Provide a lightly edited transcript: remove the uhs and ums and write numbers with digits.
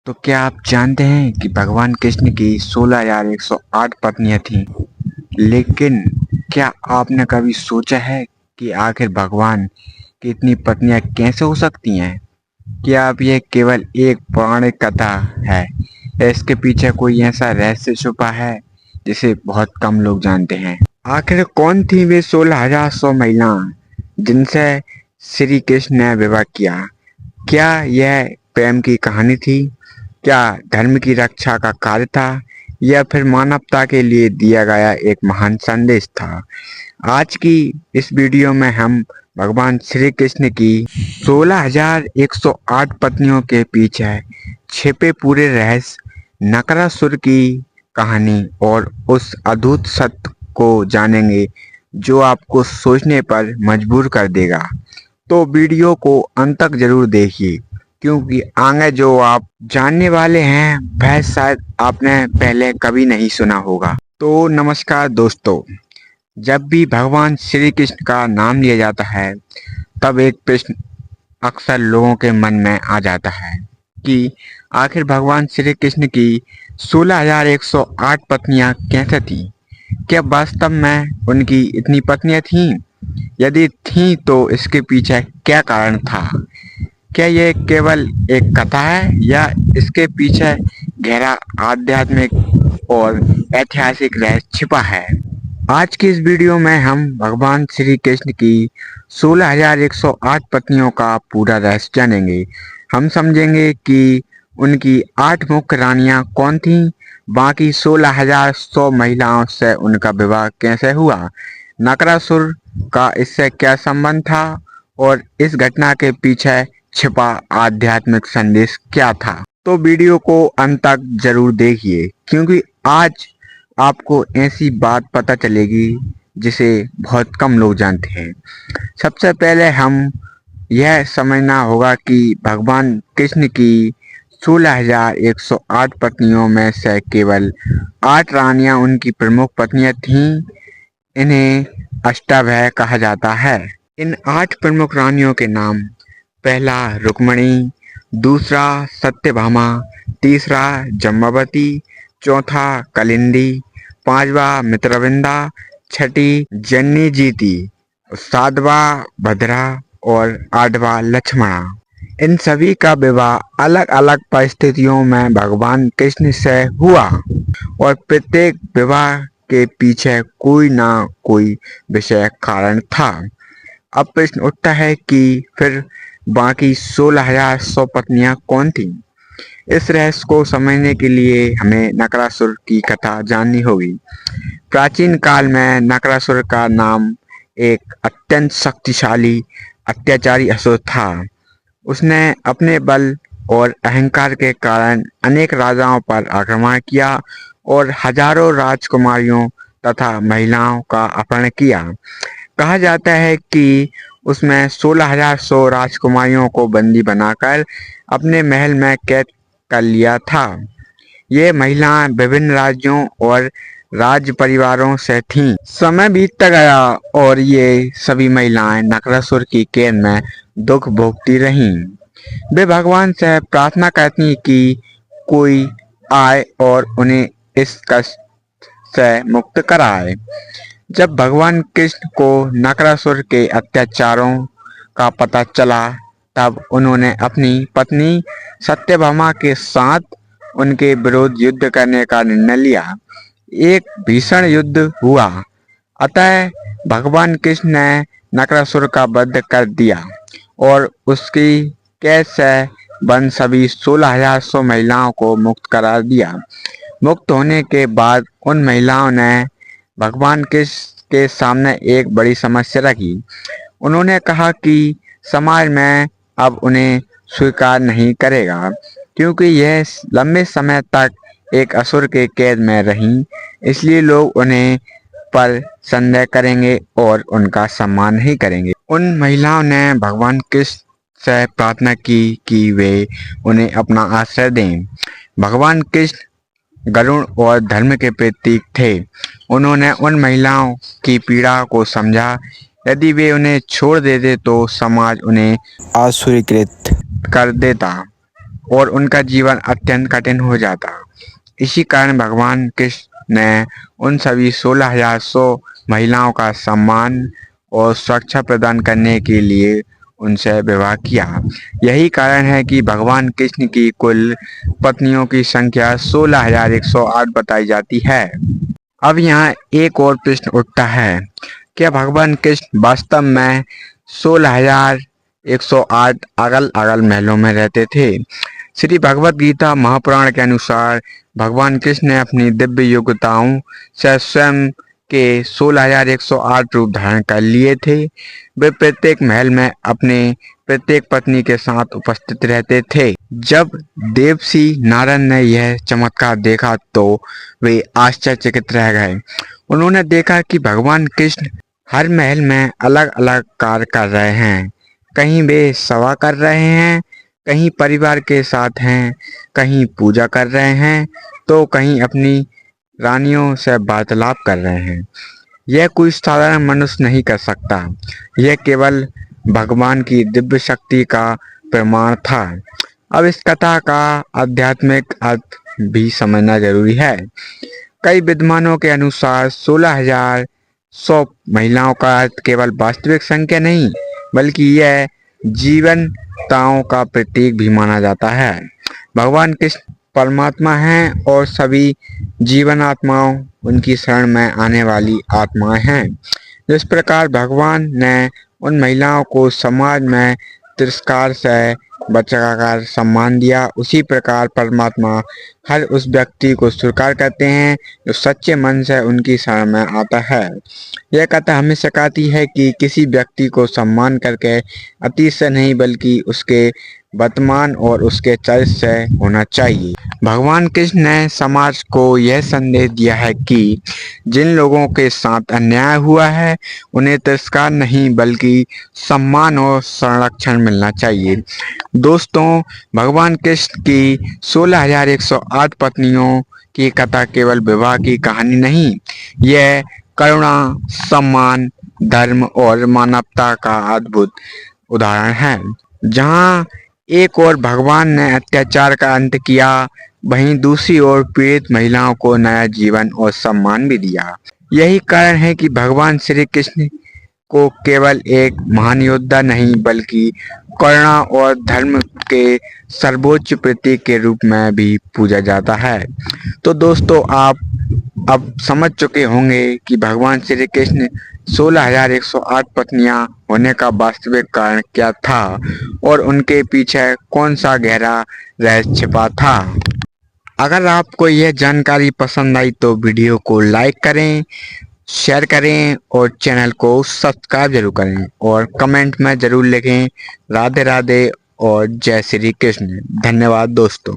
तो क्या आप जानते हैं कि भगवान कृष्ण की 16,108 पत्नियां थीं? लेकिन क्या आपने कभी सोचा है कि आखिर भगवान की इतनी पत्नियां कैसे हो सकती हैं? क्या अब यह केवल एक पौराणिक कथा है या इसके पीछे कोई ऐसा रहस्य छुपा है जिसे बहुत कम लोग जानते हैं? आखिर कौन थी वे 16,100 महिलाएं जिनसे श्री कृष्ण ने विवाह किया? क्या यह प्रेम की कहानी थी? क्या धर्म की रक्षा का कार्य था या फिर मानवता के लिए दिया गया एक महान संदेश था? आज की इस वीडियो में हम भगवान श्री कृष्ण की 16,108 पत्नियों के पीछे छिपे पूरे रहस्य, नकासुर की कहानी और उस अद्भुत सत्य को जानेंगे जो आपको सोचने पर मजबूर कर देगा। तो वीडियो को अंत तक जरूर देखिए क्योंकि आगे जो आप जानने वाले हैं वह शायद आपने पहले कभी नहीं सुना होगा। तो नमस्कार दोस्तों, जब भी भगवान श्री कृष्ण का नाम लिया जाता है तब एक प्रश्न अक्सर लोगों के मन में आ जाता है कि आखिर भगवान श्री कृष्ण की 16,108 पत्नियां कैसे थीं? क्या वास्तव में उनकी इतनी पत्नियां थीं? यदि थीं तो इसके पीछे क्या कारण था? क्या ये केवल एक कथा है या इसके पीछे गहरा आध्यात्मिक और ऐतिहासिक रहस्य छिपा है? आज की इस वीडियो में हम भगवान श्री कृष्ण की 16,108 पत्नियों का पूरा रहस्य जानेंगे। हम समझेंगे कि उनकी 8 मुख्य रानियां कौन थीं, बाकी 16,100 महिलाओं से उनका विवाह कैसे हुआ, नकासुर का इससे क्या संबंध था और इस घटना के पीछे छिपा आध्यात्मिक संदेश क्या था। तो वीडियो को अंत तक जरूर देखिए क्योंकि आज आपको ऐसी बात पता चलेगी जिसे बहुत कम लोग जानते हैं। सबसे पहले हम यह समझना होगा कि भगवान कृष्ण की 16,108 पत्नियों में से केवल 8 रानियां उनकी प्रमुख पत्नियां थीं। इन्हें अष्टावक्र कहा जाता है। इन 8 प्रमुख रानियों के नाम: पहला रुक्मिणी, दूसरा सत्यभामा, तीसरा जम्बावती, चौथा कलिंदी, पांचवा मित्रविंदा, छठी जन्मेजयती, सातवां भद्रा और आठवां लक्ष्मणा। इन सभी का विवाह अलग अलग परिस्थितियों में भगवान कृष्ण से हुआ और प्रत्येक विवाह के पीछे कोई ना कोई विशेष कारण था। अब प्रश्न उठता है कि फिर बाकी 16,100 पत्नियां कौन थीं? इस रहस्य को समझने के लिए हमें नकासुर की कथा जाननी होगी। प्राचीन काल में नकासुर का नाम एक अत्यंत शक्तिशाली अत्याचारी असुर था। उसने अपने बल और अहंकार के कारण अनेक राजाओं पर आक्रमण किया और हजारों राजकुमारियों तथा महिलाओं का अपहरण किया। कहा जाता है कि उसमें 16,100 राजकुमारियों को बंदी बनाकर अपने महल में कैद कर लिया था। ये महिलाएं विभिन्न राज्यों और राज परिवारों से थीं। समय बीतता गया और ये सभी महिलाएं नकासुर की कैद में दुख भोगती रहीं। वे भगवान से प्रार्थना करती कि कोई आए और उन्हें इस कष्ट से मुक्त कराए। जब भगवान कृष्ण को नकासुर के अत्याचारों का पता चला तब उन्होंने अपनी पत्नी सत्यभामा के साथ उनके विरुद्ध युद्ध करने का निर्णय लिया। एक भीषण युद्ध हुआ, अतः भगवान कृष्ण ने नकासुर का वध कर दिया और उसकी कैद से बंद सभी 16,100 महिलाओं को मुक्त करा दिया। मुक्त होने के बाद उन महिलाओं ने भगवान कृष्ण के सामने एक बड़ी समस्या रखी। उन्होंने कहा कि समाज में अब उन्हें स्वीकार नहीं करेगा क्योंकि यह लंबे समय तक एक असुर के कैद में रहीं, इसलिए लोग उन्हें पर संदेह करेंगे और उनका सम्मान नहीं करेंगे। उन महिलाओं ने भगवान कृष्ण से प्रार्थना की कि वे उन्हें अपना आश्रय दें। भगवान कृष्ण गरुण और धर्म के प्रतीक थे। उन्होंने उन महिलाओं की पीड़ा को समझा। यदि वे उन्हें छोड़ देते तो समाज उन्हें अस्वीकृत कर देता और उनका जीवन अत्यंत कठिन हो जाता। इसी कारण भगवान कृष्ण ने उन सभी 16,100 महिलाओं का सम्मान और सुरक्षा प्रदान करने के लिए उनसे विवाह किया। यही कारण है कि भगवान कृष्ण की कुल पत्नियों की संख्या 16,108 बताई जाती है। अब यहाँ एक और प्रश्न उठता है, क्या भगवान कृष्ण वास्तव में 16,108 अगल अगल महलों में रहते थे? श्री भगवत गीता महापुराण के अनुसार भगवान कृष्ण ने अपनी दिव्य योग्यताओं से स्वयं के 16,108 रूप धारण कर लिए थे। वे प्रत्येक महल में अपने प्रत्येक पत्नी के साथ उपस्थित रहते थे। जब देवर्षि नारद ने यह चमत्कार देखा तो वे आश्चर्यचकित रह गए। उन्होंने देखा कि भगवान कृष्ण हर महल में अलग अलग कार्य कर रहे हैं। कहीं वे सभा कर रहे हैं, कहीं परिवार के साथ हैं, कहीं पूजा कर रहे हैं, तो कहीं अपनी रानियों से वार्तालाप कर रहे हैं। यह कोई साधारण मनुष्य नहीं कर सकता। यह केवल भगवान की दिव्य शक्ति का प्रमाण था। अब इस कथा का आध्यात्मिक अर्थ भी समझना जरूरी है। कई विद्वानों के अनुसार 16,100 महिलाओं का अर्थ केवल वास्तविक संख्या नहीं, बल्कि यह जीवनताओं का प्रतीक भी माना जाता है। भगवान कृष्ण परमात्मा हैं और सभी जीवन आत्माओं उनकी शरण में आने वाली आत्माएं हैं। जिस प्रकार भगवान ने उन महिलाओं को समाज में तिरस्कार से बचाकर सम्मान दिया, उसी प्रकार परमात्मा हर उस व्यक्ति को स्वीकार करते हैं जो सच्चे मन से उनकी शरण में आता है। यह कथा हमें सिखाती है कि किसी व्यक्ति को सम्मान करके अतीत से नहीं, बल्कि उसके वर्तमान और उसके चरित्र से होना चाहिए। भगवान कृष्ण ने समाज को यह संदेश दिया है कि जिन लोगों के साथ अन्याय हुआ है उन्हें तिरस्कार नहीं, बल्कि सम्मान और संरक्षण मिलना चाहिए। दोस्तों, भगवान कृष्ण की 16,108 पत्नियों की कथा केवल विवाह की कहानी नहीं, यह करुणा, सम्मान, धर्म और मानवता का अद्भुत उदाहरण है। जहाँ एक ओर भगवान ने अत्याचार का अंत किया, वहीं दूसरी ओर पीड़ित महिलाओं को नया जीवन और सम्मान भी दिया। यही कारण है कि भगवान श्री कृष्ण को केवल एक महान योद्धा नहीं, बल्कि करुणा और धर्म के सर्वोच्च प्रतीक के रूप में भी पूजा जाता है। तो दोस्तों, आप अब समझ चुके होंगे कि भगवान श्री कृष्ण 16,108 पत्नियां होने का वास्तविक कारण क्या था और उनके पीछे कौन सा गहरा रहस्य छिपा था। अगर आपको यह जानकारी पसंद आई तो वीडियो को लाइक करें, शेयर करें और चैनल को सब्सक्राइब जरूर करें और कमेंट में जरूर लिखें राधे राधे और जय श्री कृष्ण। धन्यवाद दोस्तों।